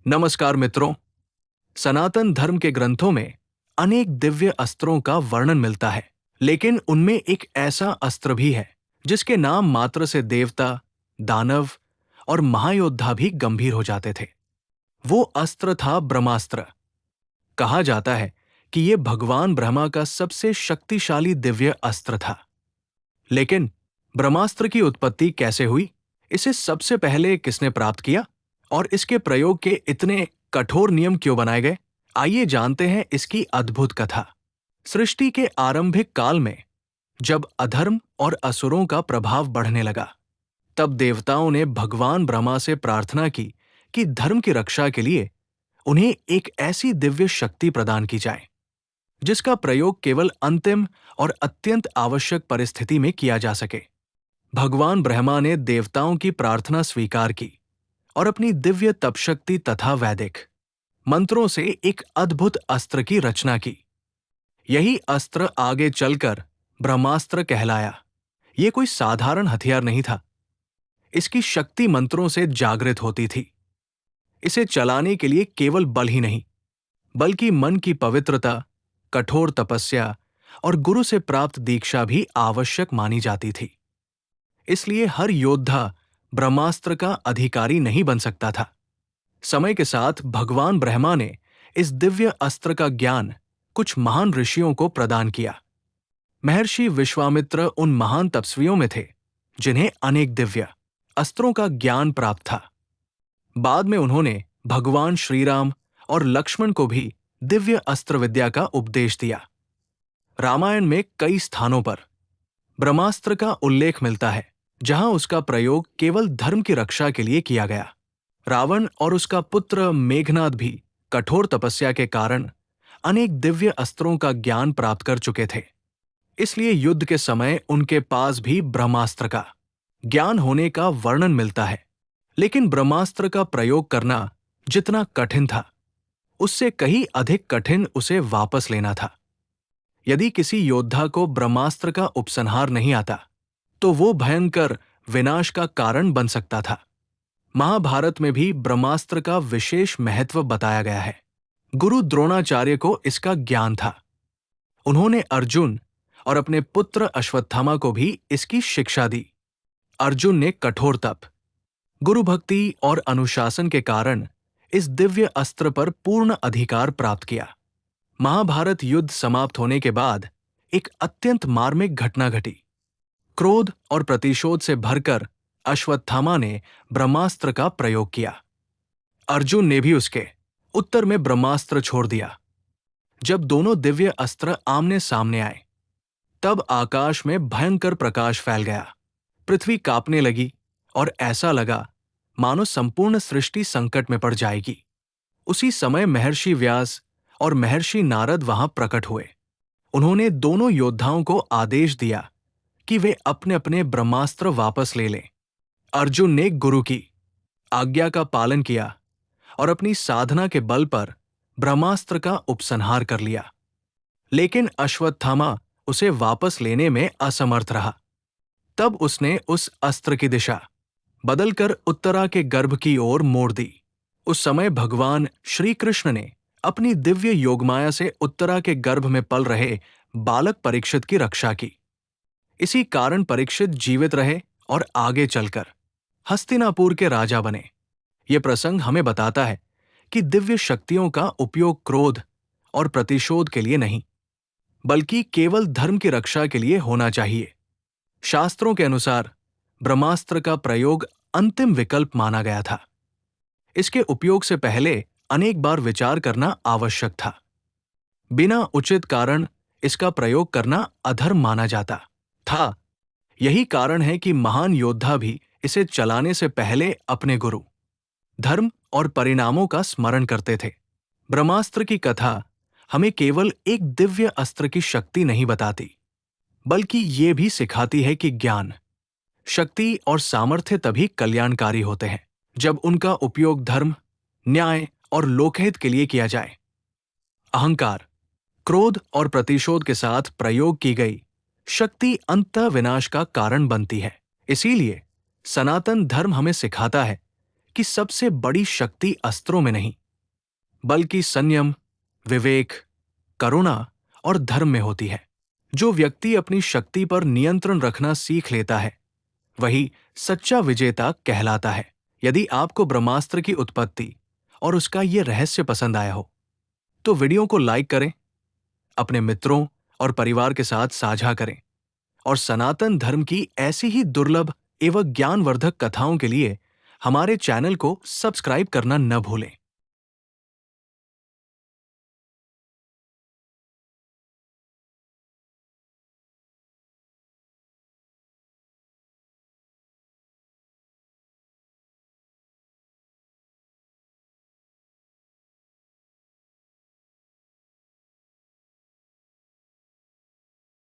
नमस्कार मित्रों। सनातन धर्म के ग्रंथों में अनेक दिव्य अस्त्रों का वर्णन मिलता है, लेकिन उनमें एक ऐसा अस्त्र भी है जिसके नाम मात्र से देवता, दानव और महायोद्धा भी गंभीर हो जाते थे। वो अस्त्र था ब्रह्मास्त्र। कहा जाता है कि ये भगवान ब्रह्मा का सबसे शक्तिशाली दिव्य अस्त्र था। लेकिन ब्रह्मास्त्र की उत्पत्ति कैसे हुई, इसे सबसे पहले किसने प्राप्त किया और इसके प्रयोग के इतने कठोर नियम क्यों बनाए गए, आइए जानते हैं इसकी अद्भुत कथा। सृष्टि के आरंभिक काल में जब अधर्म और असुरों का प्रभाव बढ़ने लगा, तब देवताओं ने भगवान ब्रह्मा से प्रार्थना की कि धर्म की रक्षा के लिए उन्हें एक ऐसी दिव्य शक्ति प्रदान की जाए जिसका प्रयोग केवल अंतिम और अत्यंत आवश्यक परिस्थिति में किया जा सके। भगवान ब्रह्मा ने देवताओं की प्रार्थना स्वीकार की और अपनी दिव्य तपशक्ति तथा वैदिक मंत्रों से एक अद्भुत अस्त्र की रचना की। यही अस्त्र आगे चलकर ब्रह्मास्त्र कहलाया। यह कोई साधारण हथियार नहीं था। इसकी शक्ति मंत्रों से जागृत होती थी। इसे चलाने के लिए केवल बल ही नहीं, बल्कि मन की पवित्रता, कठोर तपस्या और गुरु से प्राप्त दीक्षा भी आवश्यक मानी जाती थी। इसलिए हर योद्धा ब्रह्मास्त्र का अधिकारी नहीं बन सकता था। समय के साथ भगवान ब्रह्मा ने इस दिव्य अस्त्र का ज्ञान कुछ महान ऋषियों को प्रदान किया। महर्षि विश्वामित्र उन महान तपस्वियों में थे जिन्हें अनेक दिव्य अस्त्रों का ज्ञान प्राप्त था। बाद में उन्होंने भगवान श्रीराम और लक्ष्मण को भी दिव्य अस्त्र विद्या का उपदेश दिया। रामायण में कई स्थानों पर ब्रह्मास्त्र का उल्लेख मिलता है, जहां उसका प्रयोग केवल धर्म की रक्षा के लिए किया गया। रावण और उसका पुत्र मेघनाद भी कठोर तपस्या के कारण अनेक दिव्य अस्त्रों का ज्ञान प्राप्त कर चुके थे। इसलिए युद्ध के समय उनके पास भी ब्रह्मास्त्र का ज्ञान होने का वर्णन मिलता है। लेकिन ब्रह्मास्त्र का प्रयोग करना जितना कठिन था, उससे कहीं अधिक कठिन उसे वापस लेना था। यदि किसी योद्धा को ब्रह्मास्त्र का उपसंहार नहीं आता, तो वो भयंकर विनाश का कारण बन सकता था। महाभारत में भी ब्रह्मास्त्र का विशेष महत्व बताया गया है। गुरु द्रोणाचार्य को इसका ज्ञान था। उन्होंने अर्जुन और अपने पुत्र अश्वत्थामा को भी इसकी शिक्षा दी। अर्जुन ने कठोर तप, गुरु भक्ति और अनुशासन के कारण इस दिव्य अस्त्र पर पूर्ण अधिकार प्राप्त किया। महाभारत युद्ध समाप्त होने के बाद एक अत्यंत मार्मिक घटना घटी। क्रोध और प्रतिशोध से भरकर अश्वत्थामा ने ब्रह्मास्त्र का प्रयोग किया। अर्जुन ने भी उसके उत्तर में ब्रह्मास्त्र छोड़ दिया। जब दोनों दिव्य अस्त्र आमने सामने आए, तब आकाश में भयंकर प्रकाश फैल गया। पृथ्वी कांपने लगी और ऐसा लगा मानो संपूर्ण सृष्टि संकट में पड़ जाएगी। उसी समय महर्षि व्यास और महर्षि नारद वहां प्रकट हुए। उन्होंने दोनों योद्धाओं को आदेश दिया कि वे अपने अपने ब्रह्मास्त्र वापस ले लें। अर्जुन ने गुरु की आज्ञा का पालन किया और अपनी साधना के बल पर ब्रह्मास्त्र का उपसंहार कर लिया। लेकिन अश्वत्थामा उसे वापस लेने में असमर्थ रहा। तब उसने उस अस्त्र की दिशा बदलकर उत्तरा के गर्भ की ओर मोड़ दी। उस समय भगवान श्री कृष्ण ने अपनी दिव्य योगमाया से उत्तरा के गर्भ में पल रहे बालक परीक्षित की रक्षा की। इसी कारण परीक्षित जीवित रहे और आगे चलकर हस्तिनापुर के राजा बने। ये प्रसंग हमें बताता है कि दिव्य शक्तियों का उपयोग क्रोध और प्रतिशोध के लिए नहीं, बल्कि केवल धर्म की रक्षा के लिए होना चाहिए। शास्त्रों के अनुसार ब्रह्मास्त्र का प्रयोग अंतिम विकल्प माना गया था। इसके उपयोग से पहले अनेक बार विचार करना आवश्यक था। बिना उचित कारण इसका प्रयोग करना अधर्म माना जाता था। यही कारण है कि महान योद्धा भी इसे चलाने से पहले अपने गुरु, धर्म और परिणामों का स्मरण करते थे। ब्रह्मास्त्र की कथा हमें केवल एक दिव्य अस्त्र की शक्ति नहीं बताती, बल्कि ये भी सिखाती है कि ज्ञान, शक्ति और सामर्थ्य तभी कल्याणकारी होते हैं जब उनका उपयोग धर्म, न्याय और लोकहित के लिए किया जाए। अहंकार, क्रोध और प्रतिशोध के साथ प्रयोग की गई शक्ति अंततः विनाश का कारण बनती है। इसीलिए सनातन धर्म हमें सिखाता है कि सबसे बड़ी शक्ति अस्त्रों में नहीं, बल्कि संयम, विवेक, करुणा और धर्म में होती है। जो व्यक्ति अपनी शक्ति पर नियंत्रण रखना सीख लेता है, वही सच्चा विजेता कहलाता है। यदि आपको ब्रह्मास्त्र की उत्पत्ति और उसका ये रहस्य पसंद आया हो, तो वीडियो को लाइक करें, अपने मित्रों और परिवार के साथ साझा करें और सनातन धर्म की ऐसी ही दुर्लभ एवं ज्ञानवर्धक कथाओं के लिए हमारे चैनल को सब्सक्राइब करना न भूलें।